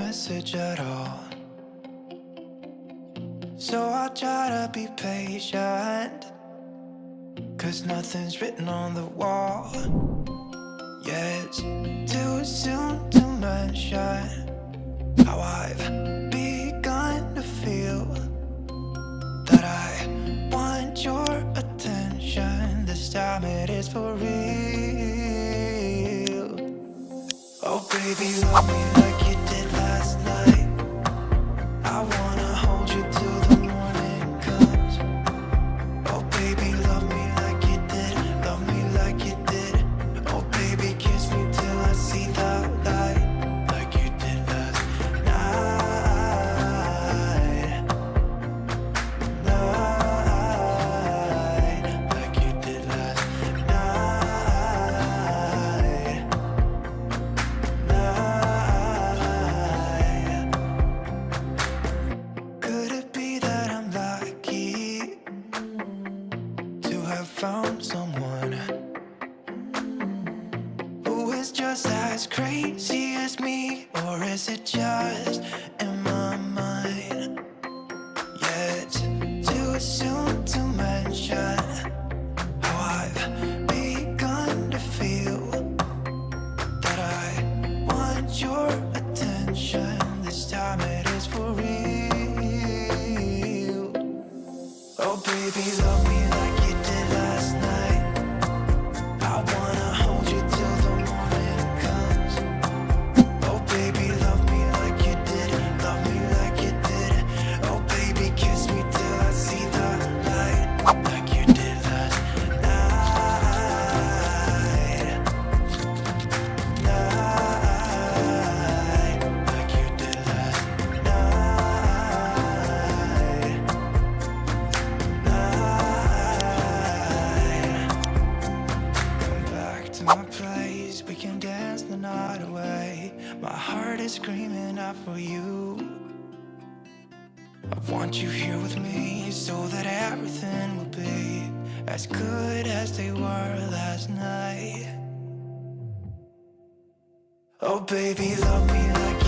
message at all. So I'll try to be patient, 'cause nothing's written on the wall. Yeah, it's too soon to mention how I've begun to feel that I want your attention. This time it is for real. Oh baby, love me like you did last night. I wanna hold you till the morning comes. Oh baby, love me like you did. Love me like you did. Oh baby, kiss me till I see the light, like you did last night. Night, like you did last night. Night. Could it be that I'm lucky to have found someone who is just as crazy as me? Or is it just in my mind? Yeah, it's too soon to mention how I've begun to feel that I want your attention. This time it is for real. Oh baby, love me like you did last night. I wanna hold you till the morning comes. Oh baby, love me like you did. Love me like you did. Oh baby, kiss me till I see the light, like you did last night. Night, like you did last night. Night. Come back to my place, we can dance the night away. My heart is screaming out for you. I want you here with me so that everything will be as good as they were last night. Oh baby, love me like